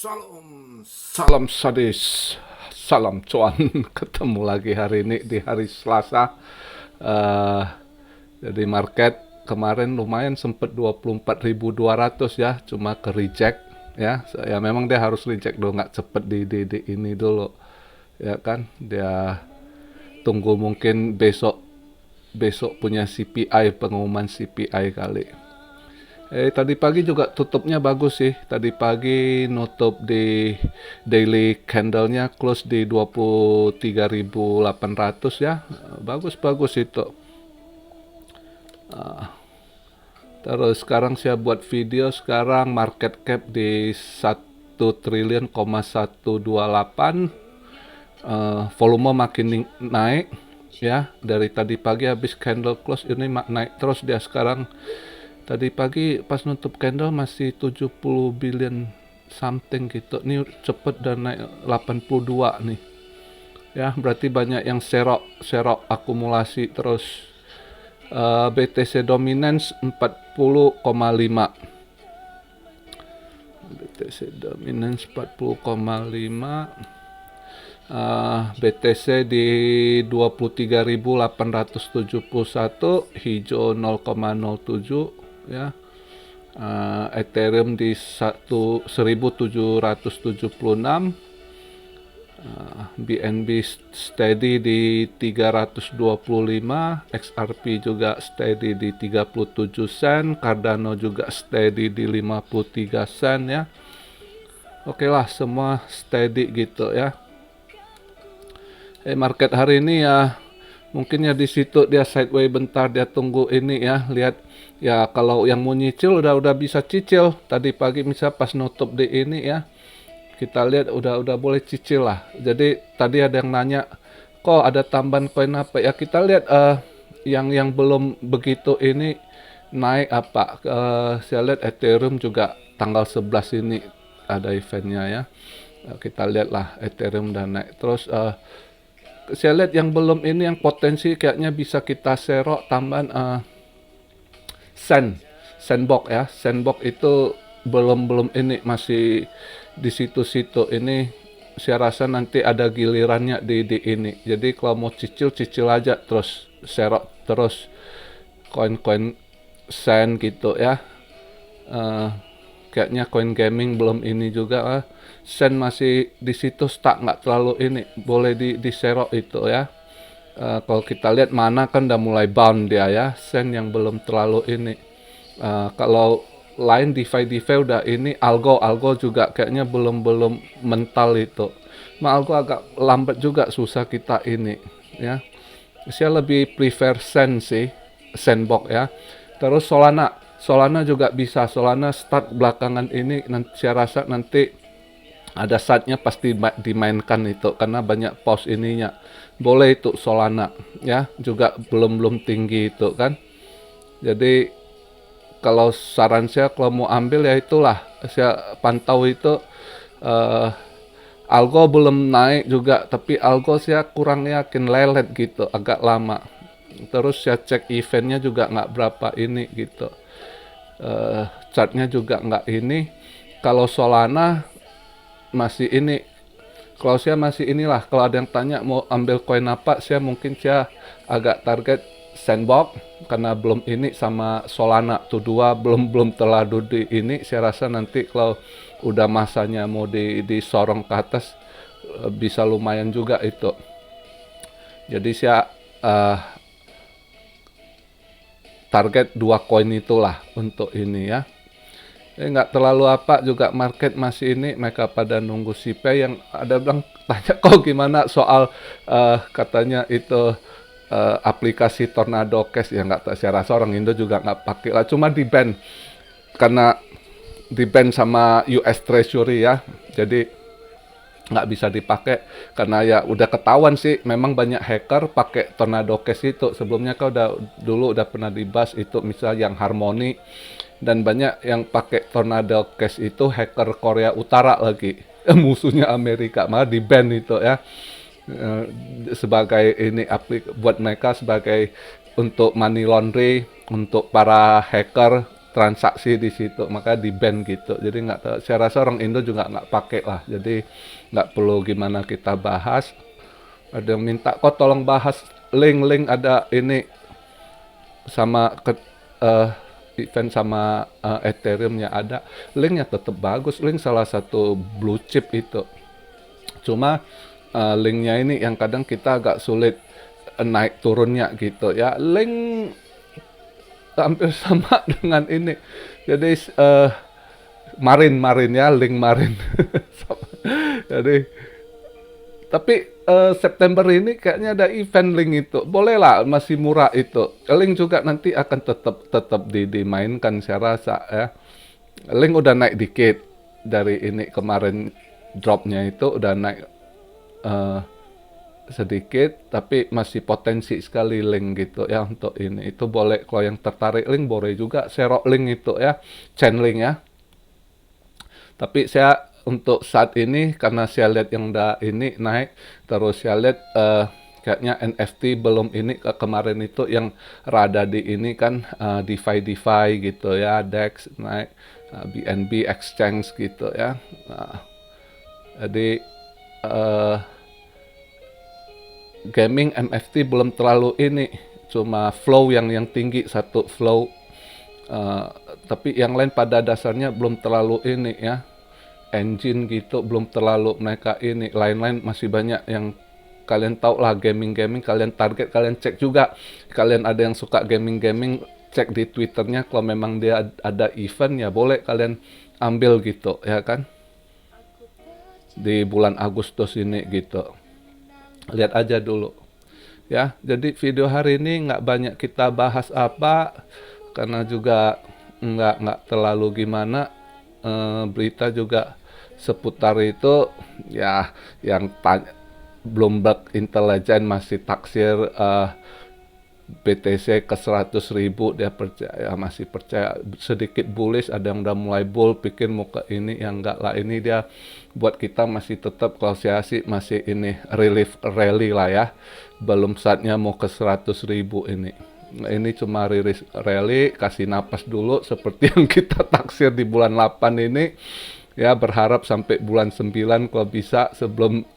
Salam sadis, salam cuan. Ketemu lagi hari ini di hari Selasa. Eh, jadi market kemarin lumayan sempet 24.200 ya, cuma ke reject ya. Ya memang dia harus reject dulu, nggak cepet di ini dulu ya kan. Dia tunggu mungkin besok besok punya CPI, pengumuman CPI kali. Tadi pagi juga tutupnya bagus sih. Tadi pagi nutup di daily candle-nya close di 23.800 ya. Bagus-bagus itu. Terus sekarang saya buat video, sekarang market cap di 1 triliun,128. Volume makin naik ya. Dari tadi pagi habis candle close ini naik terus dia sekarang. Tadi pagi pas nutup candle masih 70 billion something gitu. Ini cepet dan naik 82 nih. Ya, berarti banyak yang serok akumulasi terus. BTC dominance 40,5. BTC dominance 40,5. BTC di 23.871, hijau 0,07 ya. Ethereum di 1.776, BNB steady di 325, XRP juga steady di 37 sen, Cardano juga steady di 53 sen ya. Oke lah, semua steady gitu ya. Market hari ini ya mungkin ya di situ dia sideways bentar, dia tunggu ini ya, lihat ya. Kalau yang mau nyicil udah bisa cicil. Tadi pagi misal pas nutup di ini ya, kita lihat udah boleh cicil lah. Jadi tadi ada yang nanya kok ada tambahan koin apa ya, kita lihat yang belum begitu ini naik apa. Saya lihat Ethereum juga tanggal 11 ini ada eventnya ya. Kita lihat lah Ethereum dan naik terus. Saya lihat yang belum ini, yang potensi kayaknya bisa kita serok tambahan Sandbox ya. Sandbox itu belum ini, masih di situ-situ ini. Saya rasa nanti ada gilirannya di ini. Jadi kalau mau cicil aja terus, serok terus koin-koin Sand gitu ya. Kayaknya koin gaming belum ini juga. Sen masih di situ stuck, nggak terlalu ini, boleh di serok itu ya. Kalau kita lihat mana kan udah mulai bound dia ya. Sen yang belum terlalu ini. Kalau lain DeFi udah ini, algo juga kayaknya belum mental itu. Algo agak lambat juga, susah kita ini ya. Saya lebih prefer Sen sih, Sandbox ya. Terus Solana juga bisa. Solana start belakangan ini, nanti saya rasa nanti ada saatnya pasti dimainkan itu, karena banyak pos ininya. Boleh itu Solana ya, juga belum tinggi itu kan. Jadi kalau saran saya kalau mau ambil ya itulah, saya pantau itu. Algo belum naik juga, tapi Algo saya kurang yakin, lelet gitu, agak lama. Terus saya cek eventnya juga nggak berapa ini gitu. Chartnya juga nggak ini. Kalau Solana masih ini, kalau saya masih inilah. Kalau ada yang tanya mau ambil koin apa, saya agak target Sandbox, karena belum ini, sama Solana tuh dua belum terlalu di ini. Saya rasa nanti kalau udah masanya mau disorong ke atas, bisa lumayan juga itu. Jadi saya target dua koin itulah untuk ini ya. Nggak terlalu apa juga, market masih ini, mereka pada nunggu CPI. Yang ada bilang tanya kok gimana soal katanya itu aplikasi Tornado Cash ya. Nggak, saya rasa orang Indo juga nggak pakai lah, cuma di ban karena di ban sama US Treasury ya. Jadi nggak bisa dipakai karena ya udah ketahuan sih, memang banyak hacker pakai Tornado Cash itu. Sebelumnya kau dulu udah pernah dibahas itu, misal yang Harmony, dan banyak yang pakai Tornado Cash itu hacker Korea Utara lagi. Musuhnya Amerika, malah di ban itu ya. Sebagai ini buat mereka sebagai untuk money laundry, untuk para hacker transaksi di situ, maka di ban gitu. Jadi nggak tahu, saya rasa orang Indo juga nggak pakai lah, jadi nggak perlu gimana kita bahas. Ada yang minta kok tolong bahas link ada ini sama event sama Ethereum-nya ada, linknya tetap bagus, link salah satu blue chip itu. Cuma linknya ini yang kadang kita agak sulit naik turunnya gitu ya. Link hampir sama dengan ini. Jadi marin ya, link marin. Jadi tapi September ini kayaknya ada event link itu. Boleh lah, masih murah itu. Link juga nanti akan tetap dimainkan saya rasa ya. Link udah naik dikit dari ini kemarin, dropnya itu udah naik sedikit, tapi masih potensi sekali link gitu ya untuk ini. Itu boleh, kalau yang tertarik link boleh juga serok link itu ya, chain link ya. Tapi saya untuk saat ini karena saya lihat yang udah ini naik, terus saya lihat kayaknya NFT belum ini, kemarin itu yang rada di ini kan DeFi gitu ya, DEX naik, BNB exchange gitu ya. Jadi gaming NFT belum terlalu ini, cuma flow yang tinggi, satu flow, tapi yang lain pada dasarnya belum terlalu ini ya, engine gitu belum terlalu mereka ini, lain-lain masih banyak yang kalian tahu lah. Gaming kalian target, kalian cek juga, kalian ada yang suka gaming cek di Twitternya, kalau memang dia ada event ya boleh kalian ambil gitu ya kan, di bulan Agustus ini gitu. Lihat aja dulu ya. Jadi video hari ini nggak banyak kita bahas apa, karena juga nggak terlalu gimana, berita juga seputar itu ya, yang Bloomberg Intelligence masih taksir BTC ke 100.000, dia percaya, masih percaya, sedikit bullish. Ada yang udah mulai bull, pikir mau ke ini, yang enggak lah. Ini dia buat kita masih tetap, kalau saya sih masih ini relief rally lah ya, belum saatnya mau ke 100.000 ini. Ini cuma rilis rally, kasih napas dulu seperti yang kita taksir di bulan 8 ini ya, berharap sampai bulan 9 kalau bisa, sebelum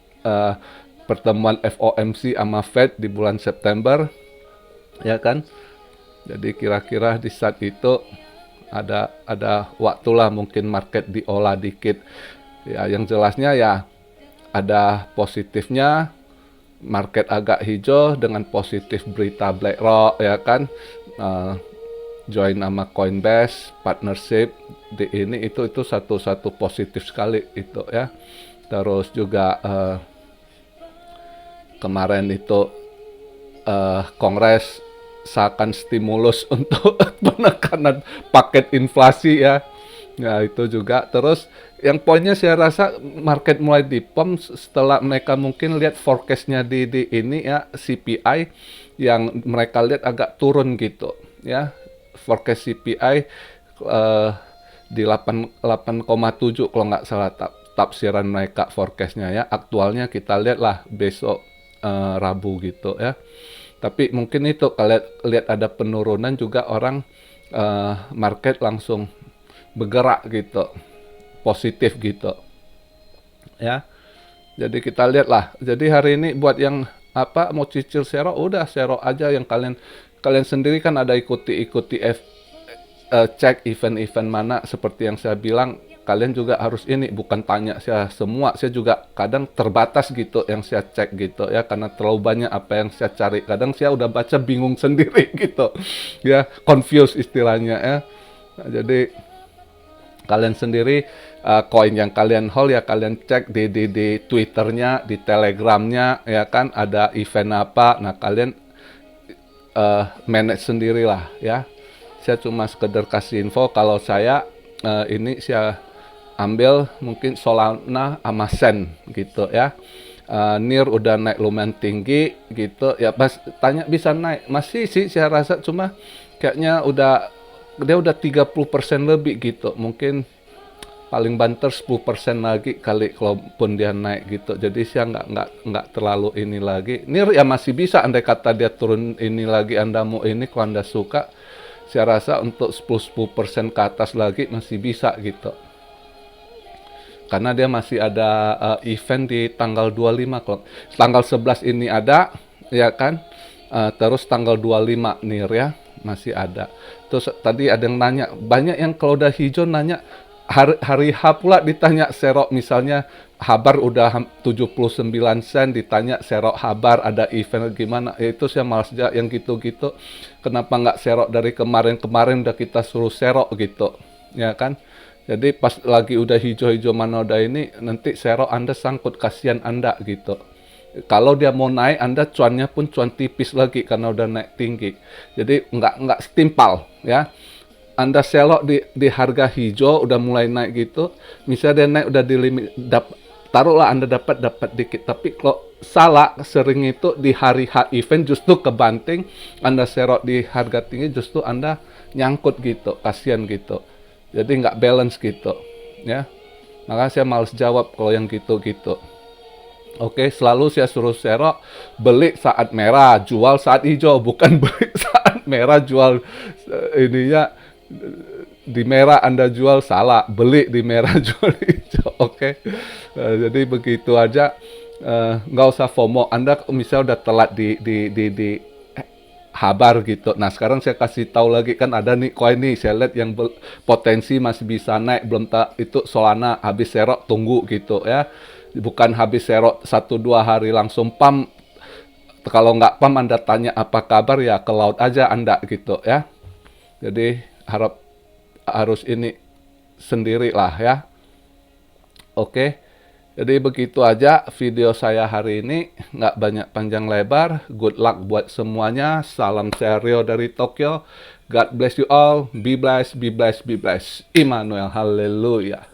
pertemuan FOMC sama Fed di bulan September ya kan. Jadi kira-kira di saat itu ada waktulah mungkin market diolah dikit ya. Yang jelasnya ya ada positifnya, market agak hijau dengan positif berita BlackRock ya kan, join sama Coinbase partnership di ini, itu satu positif sekali itu ya. Terus juga kemarin itu Kongres seakan stimulus untuk penekanan paket inflasi ya. Ya itu juga. Terus yang poinnya saya rasa market mulai dipom setelah mereka mungkin lihat forecastnya di ini ya, CPI yang mereka lihat agak turun gitu ya. Forecast CPI di 8,7 kalau nggak salah tafsiran mereka forecastnya ya. Aktualnya kita lihat lah besok Rabu gitu ya. Tapi mungkin itu kalian lihat ada penurunan juga, orang market langsung bergerak gitu, positif gitu ya. Jadi kita lihat lah. Jadi hari ini buat yang apa mau cicil sero, udah sero aja. Yang kalian sendiri kan ada ikuti cek event-event mana, seperti yang saya bilang. Kalian juga harus ini, bukan tanya saya semua, saya juga kadang terbatas gitu yang saya cek gitu ya, karena terlalu banyak apa yang saya cari. Kadang saya udah baca bingung sendiri gitu ya, confused istilahnya ya. Nah, jadi kalian sendiri koin yang kalian hold ya kalian cek di Twitternya, di Telegramnya ya kan, ada event apa, nah kalian manage sendirilah ya. Saya cuma sekedar kasih info. Kalau saya ini saya ambil mungkin Solana sama Sen gitu ya. NIR udah naik lumayan tinggi gitu ya, pas tanya bisa naik, masih sih saya rasa, cuma kayaknya dia udah 30% lebih gitu, mungkin paling banter 10% lagi kali kalaupun dia naik gitu. Jadi saya nggak terlalu ini lagi. NIR ya masih bisa, andai kata dia turun ini lagi, Anda mau ini kalau Anda suka Saya rasa untuk 10% ke atas lagi masih bisa gitu. Karena dia masih ada event di tanggal 25 kalau tanggal 11 ini ada ya kan. Terus tanggal 25 nih ya masih ada. Terus tadi ada yang nanya, banyak yang kalau udah hijau nanya hari H pula ditanya serok, misalnya Habar udah 79 sen ditanya serok Habar ada event gimana, ya itu saya malas aja yang gitu-gitu. Kenapa nggak serok dari kemarin udah kita suruh serok gitu ya kan. Jadi pas lagi udah hijau-hijau mana udah ini, nanti serok Anda sangkut, kasihan Anda gitu. Kalau dia mau naik, Anda cuannya pun cuan tipis lagi karena udah naik tinggi. Jadi nggak setimpal ya. Anda selok di harga hijau udah mulai naik gitu. Misalnya dia naik udah di limit, taruhlah Anda dapat dikit. Tapi kalau salah sering itu di hari H event justru kebanting, Anda serok di harga tinggi justru Anda nyangkut gitu, kasihan gitu. Jadi nggak balance gitu ya. Maka saya males jawab kalau yang gitu-gitu. Oke, selalu saya suruh serok beli saat merah, jual saat hijau, bukan beli saat merah jual ininya di merah Anda jual, salah, beli di merah jual di hijau. Oke. Jadi begitu aja. Nggak usah FOMO. Anda misalnya udah telat di Habar gitu. Nah, sekarang saya kasih tahu lagi, kan ada nih koin nih, saya lihat yang potensi masih bisa naik, belum itu Solana, habis serok tunggu gitu ya. Bukan habis serok 1-2 hari langsung pam. Kalau nggak pam Anda tanya apa kabar, ya ke laut aja Anda gitu ya. Jadi harus ini sendiri lah ya. Oke. Jadi begitu aja video saya hari ini, nggak banyak panjang lebar. Good luck buat semuanya. Salam Rio dari Tokyo. God bless you all. Be blessed, be blessed, be blessed. Immanuel, haleluya.